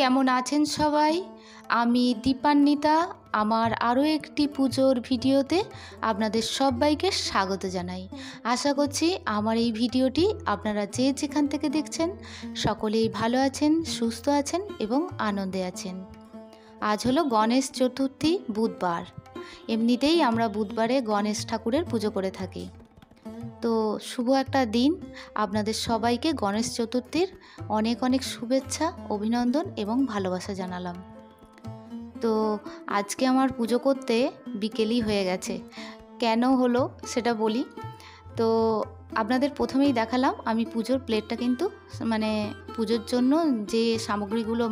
কেমন আছেন সবাই? আমি দীপান্বিতা আমার আরও একটি পুজোর ভিডিওতে আপনাদের সবাইকে স্বাগত জানাই। আশা করছি আমার এই ভিডিওটি আপনারা যে যেখান থেকে দেখছেন সকলেই ভালো আছেন, সুস্থ আছেন এবং আনন্দে আছেন। আজ হলো গণেশ চতুর্থী, বুধবার। এমনিতেই আমরা বুধবারে গণেশ ঠাকুরের পুজো করে থাকি। তো শুভ একটা দিন, আপনাদের সবাইকে গণেশ চতুর্থীর অনেক অনেক শুভেচ্ছা, অভিনন্দন এবং ভালোবাসা জানালাম। তো আজকে আমার পুজো করতে বিকেলই হয়ে গেছে। কেন হলো সেটা বলি। তো আপনাদের প্রথমেই দেখালাম আমি পুজোর প্লেটটা কিন্তু পুজোর জন্য যে সামগ্রীগুলো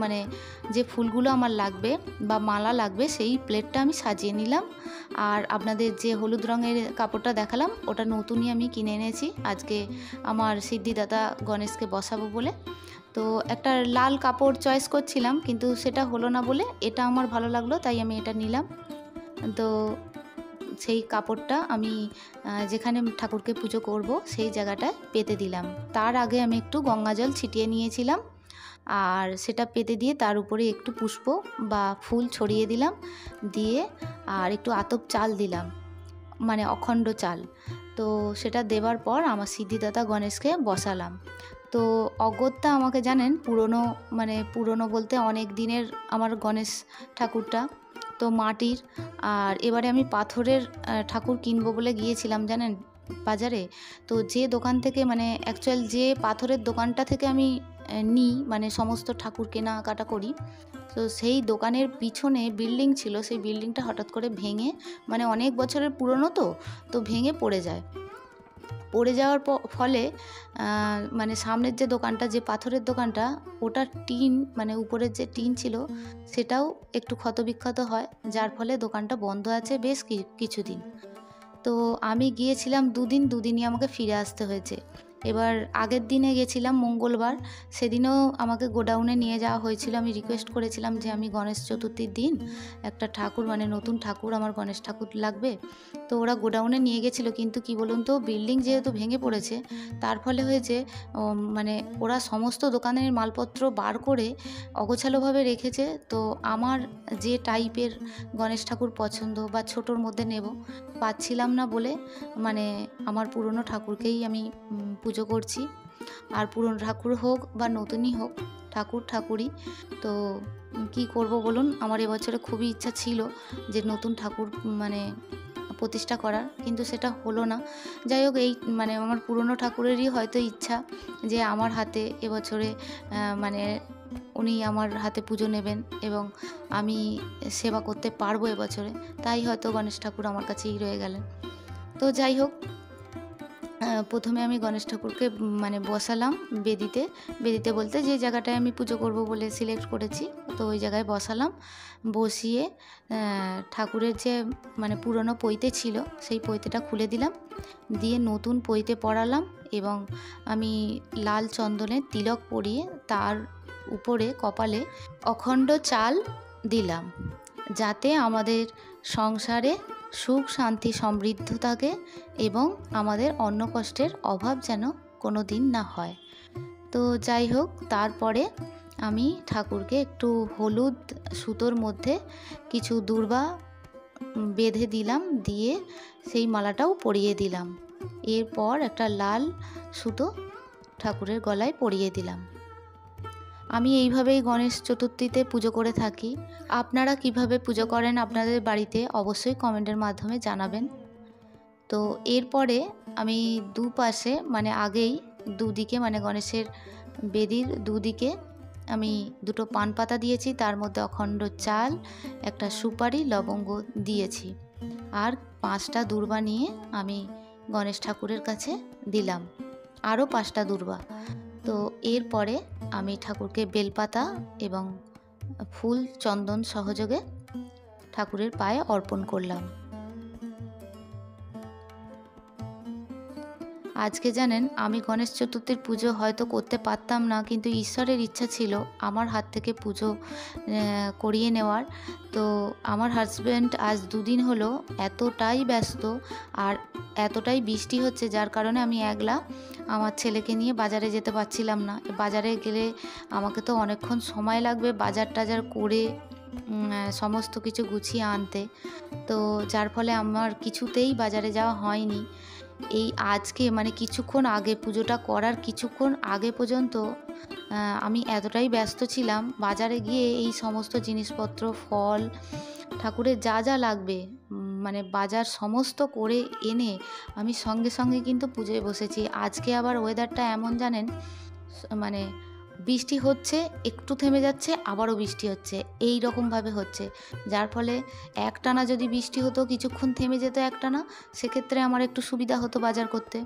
যে ফুলগুলো আমার লাগবে বা মালা লাগবে সেই প্লেটটা আমি সাজিয়ে নিলাম। আর আপনাদের যে হলুদ রঙের কাপড়টা দেখালাম ওটা নতুনই আমি কিনে এনেছি আজকে আমার সিদ্ধিদাতা গণেশকে বসাবো বলে। তো একটা লাল কাপড় চয়েস করছিলাম কিন্তু সেটা হলো না বলে এটা আমার ভালো লাগলো, তাই আমি এটা নিলাম। তো সেই কাপড়টা আমি যেখানে ঠাকুরকে পুজো করব সেই জায়গাটায় পেতে দিলাম। তার আগে আমি একটু গঙ্গা জল ছিটিয়ে নিয়েছিলাম আর সেটা পেতে দিয়ে তার উপরে একটু পুষ্প বা ফুল ছড়িয়ে দিলাম, দিয়ে আর একটু আতপ চাল দিলাম, অখণ্ড চাল। তো সেটা দেওয়ার পর আমার সিদ্ধিদাতা গণেশকে বসালাম। তো অগত্যা আমাকে জানেন পুরনো বলতে অনেক দিনের আমার গণেশ ঠাকুরটা তো মাটির। আর এবারে আমি পাথরের ঠাকুর কিনবো বলে গিয়েছিলাম জানেন বাজারে। তো যে দোকান থেকে অ্যাকচুয়াল যে পাথরের দোকানটা থেকে আমি নিই সমস্ত ঠাকুর কেনাকাটা করি, তো সেই দোকানের পিছনে বিল্ডিং ছিল, সেই বিল্ডিংটা হঠাৎ করে ভেঙে অনেক বছরের পুরনো তো ভেঙে পড়ে যায়। পড়ে যাওয়ার ফলে সামনের যে দোকানটা, যে পাথরের দোকানটা, ওটা টিন উপরের যে টিন ছিল সেটাও একটু ক্ষতবিক্ষত হয়, যার ফলে দোকানটা বন্ধ আছে বেশ কিছুদিন। তো আমি গিয়েছিলাম দুদিনই আমাকে ফিরে আসতে হয়েছে। এবার আগের দিনে গেছিলাম মঙ্গলবার, সেদিনও আমাকে গোডাউনে নিয়ে যাওয়া হয়েছিল। আমি রিকোয়েস্ট করেছিলাম যে আমি গণেশ চতুর্থীর দিন একটা ঠাকুর নতুন ঠাকুর, আমার গণেশ ঠাকুর লাগবে। তো ওরা গোডাউনে নিয়ে গেছিলো, কিন্তু কি বলুন তো, বিল্ডিং যেহেতু ভেঙে পড়েছে তার ফলে হয়েছে ওরা সমস্ত দোকানের মালপত্র বার করে অগোছালোভাবে রেখেছে। তো আমার যে টাইপের গণেশ ঠাকুর পছন্দ বা ছোটোর মধ্যে নেব পাচ্ছিলাম না বলে আমার পুরনো ঠাকুরকেই আমি পুজো করছি। আর পুরনো ঠাকুর হোক বা নতুনই হোক, ঠাকুরই। তো কি করব বলুন, আমার এবছরে খুবই ইচ্ছা ছিল যে নতুন ঠাকুর প্রতিষ্ঠা করার, কিন্তু সেটা হলো না। যাই হোক, এই আমার পুরনো ঠাকুরেরই হয়তো ইচ্ছা যে আমার হাতে এবছরে উনি আমার হাতে পুজো নেবেন এবং আমি সেবা করতে পারবো এবছরে, তাই হয়তো গণেশ ঠাকুর আমার কাছেই রয়ে গেলেন। তো যাই হোক, প্রথমে আমি গণেশ ঠাকুরকে বসালাম বেদিতে বলতে যে জায়গাটায় আমি পুজো করব বলে সিলেক্ট করেছি, তো ওই জায়গায় বসালাম। বসিয়ে ঠাকুরের যে পুরনো পৈতে ছিল সেই পৈতেটা খুলে দিলাম, দিয়ে নতুন পৈতে পরালাম এবং আমি লাল চন্দনের তিলক পরিয়ে তার উপরে কপালে অখণ্ড চাল দিলাম, যাতে আমাদের সংসারে সুখ শান্তি সমৃদ্ধ থাকে এবং আমাদের অন্ন কষ্টের অভাব যেন কোনো দিন না হয়। তো যাই হোক, তারপরে আমি ঠাকুরকে একটু হলুদ সুতোর মধ্যে কিছু দূর্বা বেঁধে দিলাম, দিয়ে সেই মালাটাও পরিয়ে দিলাম। এরপর একটা লাল সুতো ঠাকুরের গলায় পরিয়ে দিলাম। আমি এইভাবেই গণেশ চতুর্থীতে পুজো করে থাকি। আপনারা কিভাবে পুজো করেন আপনাদের বাড়িতে অবশ্যই কমেন্টের মাধ্যমে জানাবেন। তো এরপরে আমি দুপাশে আগেই দুদিকে গণেশের বেদির দুদিকে আমি দুটো পান পাতা দিয়েছি, তার মধ্যে অখণ্ড চাল, একটা সুপারি, লবঙ্গ দিয়েছি আর 5টা দূর্বা নিয়ে আমি গণেশ ঠাকুরের কাছে দিলাম, আরও 5টা দূর্বা। তো এরপরে আমি ঠাকুরকে বেলপাতা এবং ফুল চন্দন সহযোগে ঠাকুরের পায়ে অর্পণ করলাম। আজকে জানেন, আমি গণেশ চতুর্থীর পুজো হয়তো করতে পারতাম না, কিন্তু ঈশ্বরের ইচ্ছা ছিল আমার হাত থেকে পুজো করিয়ে নেওয়ার। তো আমার হাজব্যান্ড আজ 2 দিন হলো এতটাই ব্যস্ত আর এতটাই বৃষ্টি হচ্ছে, যার কারণে আমি একলা আমার ছেলেকে নিয়ে বাজারে যেতে পারছিলাম না। বাজারে গেলে আমাকে তো অনেকক্ষণ সময় লাগবে বাজার টাজার করে সমস্ত কিছু গুছিয়ে আনতে। তো যার ফলে আমার কিছুতেই বাজারে যাওয়া হয়নি। এই আজকে মানে কিছুক্ষণ আগে, পুজোটা করার কিছুক্ষণ আগে পর্যন্ত আমি এতটাই ব্যস্ত ছিলাম, বাজারে গিয়ে এই সমস্ত জিনিসপত্র, ফল, ঠাকুরের যা যা লাগবে মানে বাজার সমস্ত করে এনে আমি সঙ্গে সঙ্গে কিন্তু পুজোয় বসেছি। আজকে আবার ওয়েদারটা এমন জানেন, মানে বৃষ্টি হচ্ছে, একটু থেমে যাচ্ছে, আবারও বৃষ্টি হচ্ছে, এই রকমভাবে হচ্ছে। যার ফলে একটানা যদি বৃষ্টি হতো, কিছুক্ষণ থেমে যেত একটানা, সেক্ষেত্রে আমার একটু সুবিধা হতো বাজার করতে।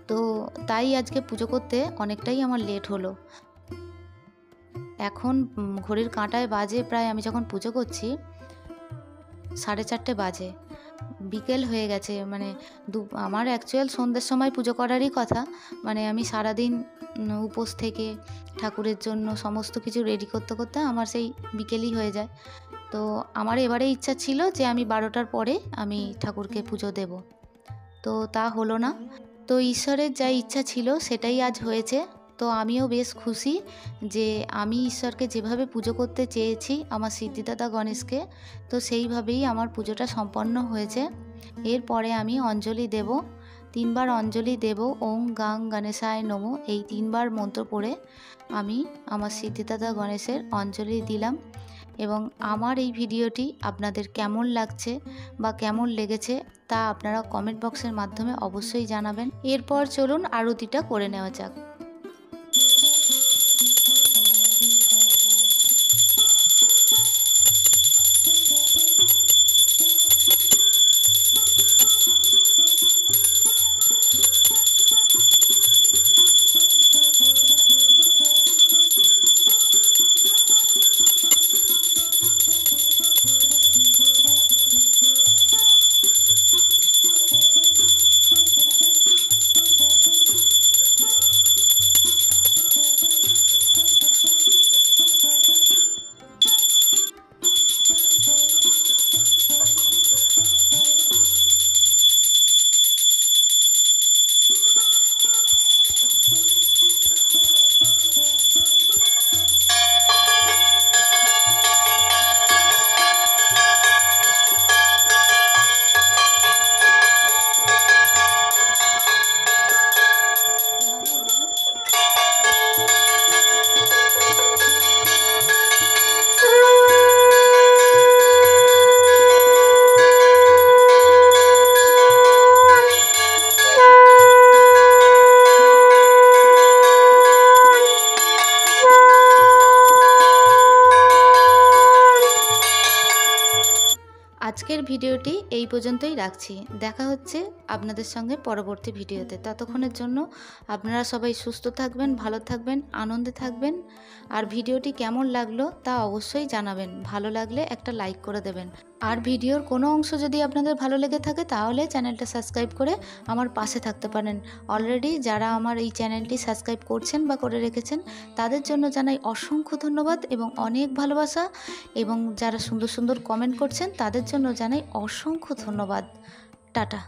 তো তাই আজকে পুজো করতে অনেকটাই আমার লেট হলো। এখন ঘড়ির কাঁটায় বাজে প্রায়, আমি যখন পুজো করছি 4:30 বাজে, বিকেল হয়ে গেছে। মানে আমার অ্যাকচুয়াল সন্ধ্যের সময় পুজো করারই কথা। মানে আমি সারাদিন উপোস থেকে ঠাকুরের জন্য সমস্ত কিছু রেডি করতে করতে আমার সেই বিকেলই হয়ে যায়। তো আমার এবারে ইচ্ছা ছিল যে আমি 12টার পরে আমি ঠাকুরকে পুজো দেব, তো তা হলো না। তো ঈশ্বরের যা ইচ্ছা ছিল সেটাই আজ হয়েছে। তো আমিও বেশ খুশি যে আমি ঈশ্বরকে যেভাবে পুজো করতে চেয়েছি আমার সিদ্ধিদাতা গণেশকে, তো সেইভাবেই আমার পুজোটা সম্পন্ন হয়েছে। এরপরে আমি অঞ্জলি দেব, 3 বার অঞ্জলি দেব। ওং গাং গণেশায় নমো, এই 3 বার মন্ত্র পড়ে আমি আমার সিদ্ধিদাতা গণেশের অঞ্জলি দিলাম। এবং আমার এই ভিডিওটি আপনাদের কেমন লাগছে বা কেমন লেগেছে তা আপনারা কমেন্ট বক্সের মাধ্যমে অবশ্যই জানাবেন। এরপর চলুন আরতিটা করে নেওয়া যাক। আজকের ভিডিওটি এই পর্যন্তই রাখছি। দেখা হচ্ছে আপনাদের সঙ্গে পরবর্তী ভিডিওতে। ততক্ষণের জন্য আপনারা সবাই সুস্থ থাকবেন, ভালো থাকবেন, আনন্দে থাকবেন। আর ভিডিওটি কেমন লাগলো তা অবশ্যই জানাবেন। ভালো লাগলে একটা লাইক করে দেবেন। আর ভিডিওর কোনো অংশ যদি আপনাদের ভালো লেগে থাকে তাহলে চ্যানেলটা সাবস্ক্রাইব করে আমার পাশে থাকতে পারেন। অলরেডি যারা আমার এই চ্যানেলটি সাবস্ক্রাইব করছেন বা করে রেখেছেন তাদের জন্য জানাই অসংখ্য ধন্যবাদ এবং অনেক ভালোবাসা। এবং যারা সুন্দর সুন্দর কমেন্ট করছেন তাদের জন্য জানাই অসংখ্য ধন্যবাদ। টাটা।